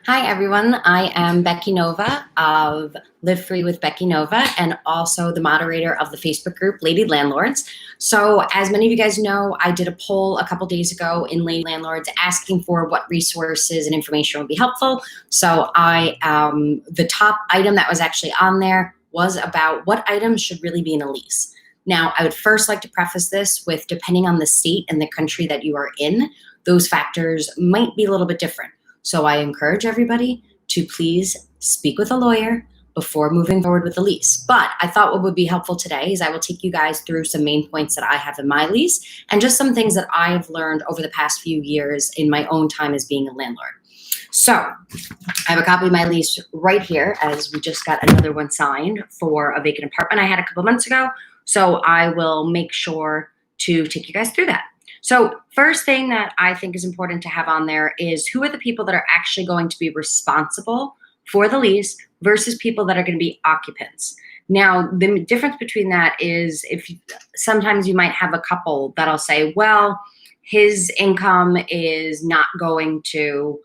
Hi, everyone. I am Becky Nova of Live Free with Becky Nova and also the moderator of the Facebook group Lady Landlords. So as many of you guys know, I did a poll a couple days ago in Lady Landlords asking for what resources and information would be helpful. So the top item that was actually on there was about what items should really be in a lease. Now, I would first like to preface this with, depending on the state and the country that you are in, those factors might be a little bit different. So I encourage everybody to please speak with a lawyer before moving forward with the lease. But I thought what would be helpful today is I will take you guys through some main points that I have in my lease and just some things that I've learned over the past few years in my own time as being a landlord. So I have a copy of my lease right here, as we just got another one signed for a vacant apartment I had a couple months ago. So I will make sure to take you guys through that. So first thing that I think is important to have on there is who are the people that are actually going to be responsible for the lease versus people that are going to be occupants. Now, the difference between that is sometimes you might have a couple that'll say, well, his income is not going to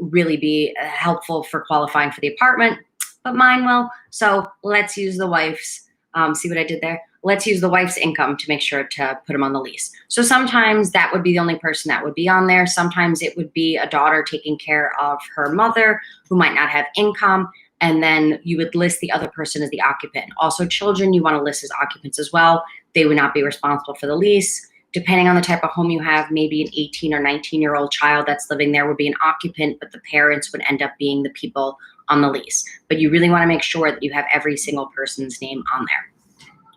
really be helpful for qualifying for the apartment, but mine will. So let's use the wife's, see what I did there? Let's use the wife's income to make sure to put them on the lease. So sometimes that would be the only person that would be on there. Sometimes it would be a daughter taking care of her mother who might not have income. And then you would list the other person as the occupant. Also, children you want to list as occupants as well. They would not be responsible for the lease. Depending on the type of home you have, maybe an 18 or 19-year-old child that's living there would be an occupant, but the parents would end up being the people on the lease. But you really want to make sure that you have every single person's name on there.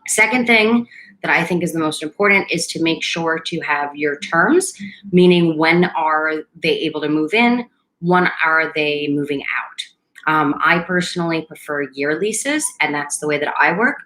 Second thing that I think is the most important is to make sure to have your terms, meaning when are they able to move in, when are they moving out. I personally prefer year leases, and that's the way that I work,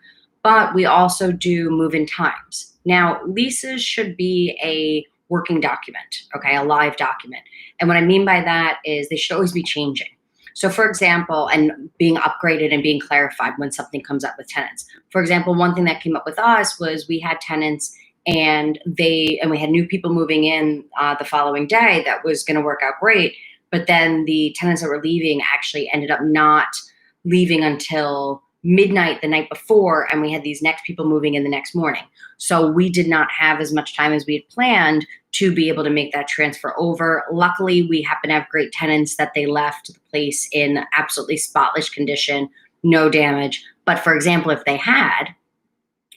but we also do move-in times. Now, leases should be a working document, okay, a live document. And what I mean by that is they should always be changing. So for example, and being upgraded and being clarified when something comes up with tenants. For example, one thing that came up with us was we had tenants and we had new people moving in the following day that was going to work out great. But then the tenants that were leaving actually ended up not leaving until midnight the night before, and we had these next people moving in the next morning. So we did not have as much time as we had planned to be able to make that transfer over. Luckily, we happen to have great tenants that they left the place in absolutely spotless condition, no damage. But for example, if they had,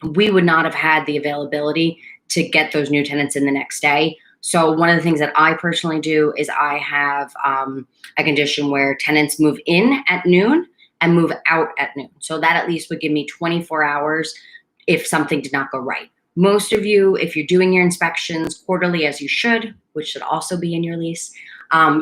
we would not have had the availability to get those new tenants in the next day. So one of the things that I personally do is I have a condition where tenants move in at noon and move out at noon. So that at least would give me 24 hours if something did not go right. Most of you, if you're doing your inspections quarterly as you should, which should also be in your lease,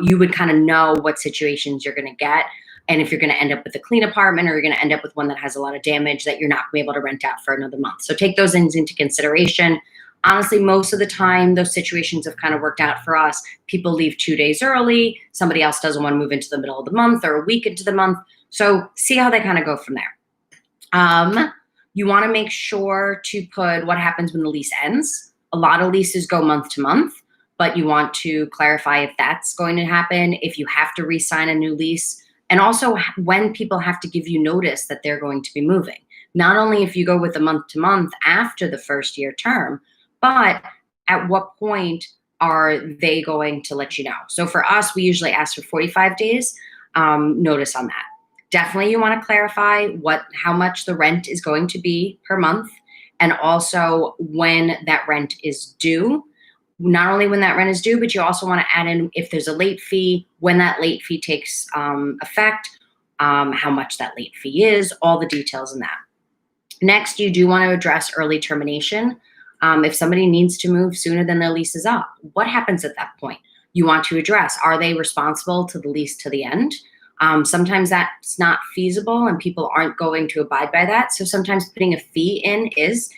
you would kind of know what situations you're going to get. And if you're going to end up with a clean apartment or you're going to end up with one that has a lot of damage that you're not going to be able to rent out for another month. So take those things into consideration. Honestly, most of the time, those situations have kind of worked out for us. People leave 2 days early. Somebody else doesn't want to move into the middle of the month or a week into the month. So see how they kind of go from there. You want to make sure to put what happens when the lease ends. A lot of leases go month to month, but you want to clarify if that's going to happen, if you have to re-sign a new lease, and also when people have to give you notice that they're going to be moving. Not only if you go with a month to month after the first year term, but at what point are they going to let you know? So for us, we usually ask for 45 days notice on that. Definitely you want to clarify how much the rent is going to be per month, and also when that rent is due. Not only when that rent is due, but you also want to add in if there's a late fee, when that late fee takes effect, how much that late fee is, all the details in that. Next, you do want to address early termination. If somebody needs to move sooner than their lease is up, what happens at that point? You want to address, are they responsible to the lease to the end? Sometimes that's not feasible and people aren't going to abide by that. So sometimes putting a fee in is,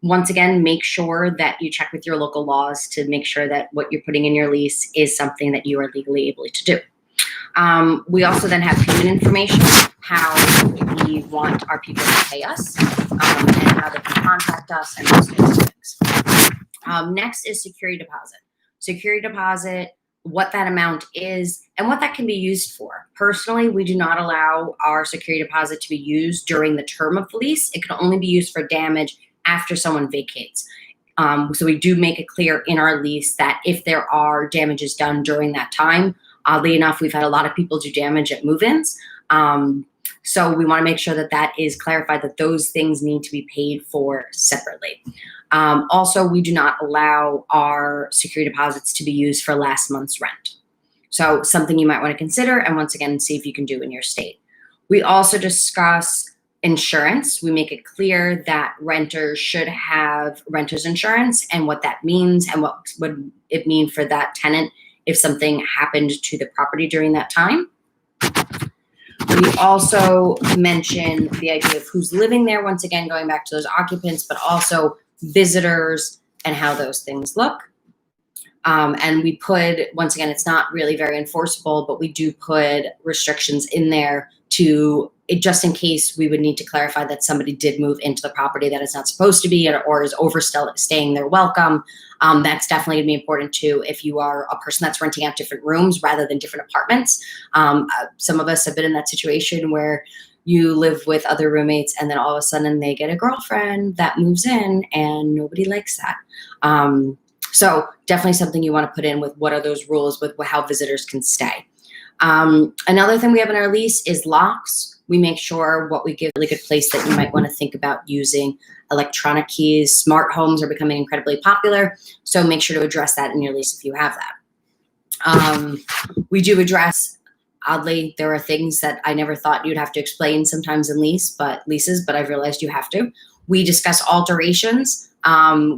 once again, make sure that you check with your local laws to make sure that what you're putting in your lease is something that you are legally able to do. We also then have payment information, how we want our people to pay us, and how they can contact us and those kinds of things. Next is security deposit. Security deposit what that amount is, and what that can be used for. Personally, we do not allow our security deposit to be used during the term of the lease. It can only be used for damage after someone vacates. So we do make it clear in our lease that if there are damages done during that time, oddly enough, we've had a lot of people do damage at move-ins. So we want to make sure that that is clarified, that those things need to be paid for separately. Also, we do not allow our security deposits to be used for last month's rent. So something you might want to consider, and once again, see if you can do in your state. We also discuss insurance. We make it clear that renters should have renter's insurance and what that means and what would it mean for that tenant if something happened to the property during that time. We also mention the idea of who's living there, once again, going back to those occupants, but also visitors and how those things look. And we put, once again, it's not really very enforceable, but we do put restrictions in there to, just in case we would need to clarify that somebody did move into the property that is not supposed to be or is overstaying their welcome. That's definitely going to be important too if you are a person that's renting out different rooms rather than different apartments. Some of us have been in that situation where you live with other roommates and then all of a sudden they get a girlfriend that moves in and nobody likes that. So definitely something you want to put in with what are those rules with how visitors can stay. Another thing we have in our lease is locks. We make sure what we give a really good place that you might want to think about using electronic keys. Smart homes are becoming incredibly popular, so make sure to address that in your lease if you have that. We do address, oddly, there are things that I never thought you'd have to explain sometimes in leases, but I've realized you have to. We discuss alterations.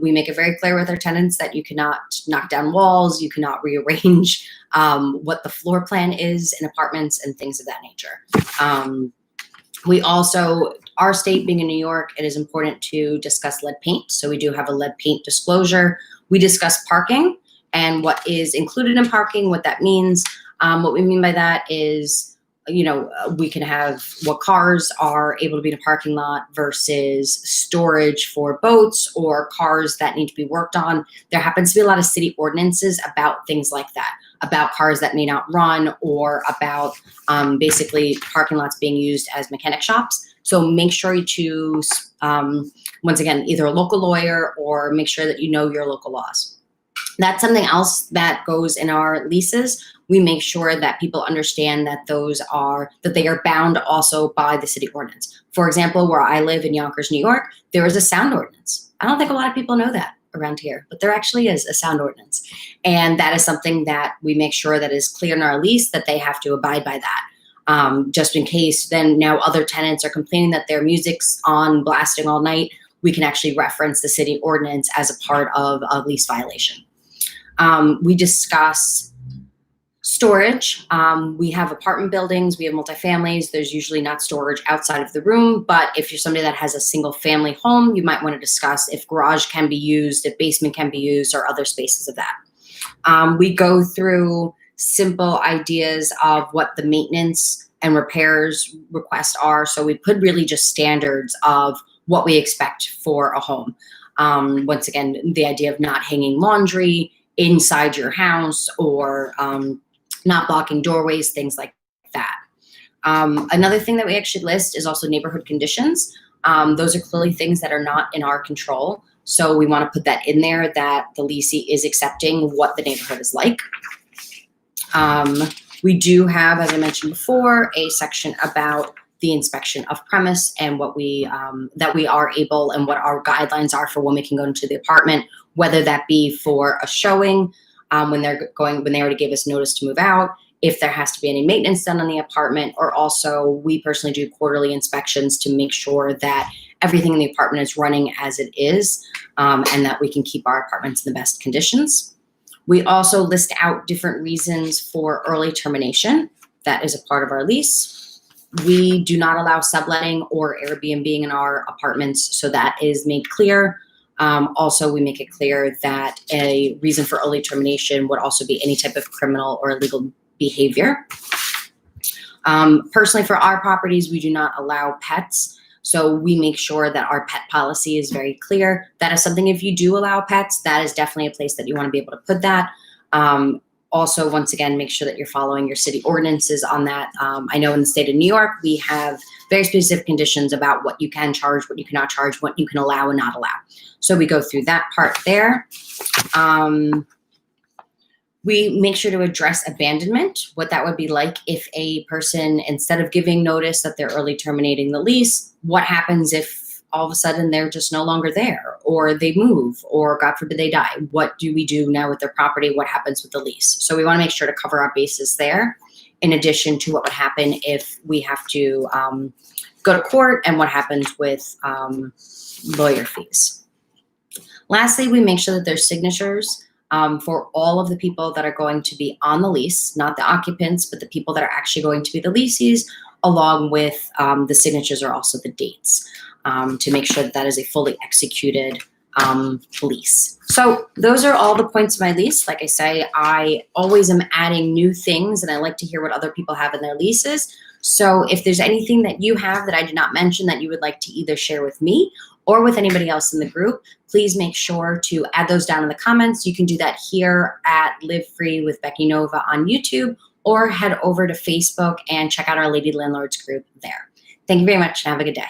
We make it very clear with our tenants that you cannot knock down walls, you cannot rearrange what the floor plan is in apartments and things of that nature. We also, our state being in New York, it is important to discuss lead paint. So we do have a lead paint disclosure. We discuss parking and what is included in parking, what that means. What we mean by that is, we can have what cars are able to be in a parking lot versus storage for boats or cars that need to be worked on. There happens to be a lot of city ordinances about things like that, about cars that may not run or about basically parking lots being used as mechanic shops. So make sure you choose, once again, either a local lawyer or make sure that you know your local laws. That's something else that goes in our leases. We make sure that people understand that they are bound also by the city ordinance. For example, where I live in Yonkers, New York, there is a sound ordinance. I don't think a lot of people know that around here, but there actually is a sound ordinance. And that is something that we make sure that is clear in our lease that they have to abide by that. Just in case then now other tenants are complaining that their music's on blasting all night, we can actually reference the city ordinance as a part of a lease violation. We discuss storage. We have apartment buildings, we have multifamilies. There's usually not storage outside of the room, but if you're somebody that has a single family home, you might want to discuss if garage can be used, if basement can be used, or other spaces of that. We go through simple ideas of what the maintenance and repairs requests are. So we put really just standards of what we expect for a home. Once again, the idea of not hanging laundry inside your house or not blocking doorways, things like that. Another thing that we actually list is also neighborhood conditions. Those are clearly things that are not in our control. So we want to put that in there that the leasee is accepting what the neighborhood is like. We do have, as I mentioned before, a section about the inspection of premise and what that we are able and what our guidelines are for when we can go into the apartment, whether that be for a showing, when they already gave us notice to move out, if there has to be any maintenance done on the apartment, or also we personally do quarterly inspections to make sure that everything in the apartment is running as it is, and that we can keep our apartments in the best conditions. We also list out different reasons for early termination. That is a part of our lease. We do not allow subletting or Airbnb in our apartments, so that is made clear. Also, we make it clear that a reason for early termination would also be any type of criminal or illegal behavior. Personally, for our properties, we do not allow pets. So we make sure that our pet policy is very clear. That is something, if you do allow pets, that is definitely a place that you want to be able to put that. Also, once again, make sure that you're following your city ordinances on that. I know in the state of New York, we have very specific conditions about what you can charge, what you cannot charge, what you can allow and not allow. So we go through that part there. We make sure to address abandonment, what that would be like if a person, instead of giving notice that they're early terminating the lease, what happens if all of a sudden they're just no longer there, or they move, or God forbid they die? What do we do now with their property? What happens with the lease? So we want to make sure to cover our bases there, in addition to what would happen if we have to go to court, and what happens with lawyer fees. Lastly, we make sure that there's signatures for all of the people that are going to be on the lease, not the occupants, but the people that are actually going to be the leases, along with the signatures or also the dates, to make sure that that is a fully executed lease. So those are all the points of my lease. Like I say, I always am adding new things, and I like to hear what other people have in their leases. So if there's anything that you have that I did not mention that you would like to either share with me or with anybody else in the group, please make sure to add those down in the comments. You can do that here at Live Free with Becky Nova on YouTube, or head over to Facebook and check out our Lady Landlords group there. Thank you very much and have a good day.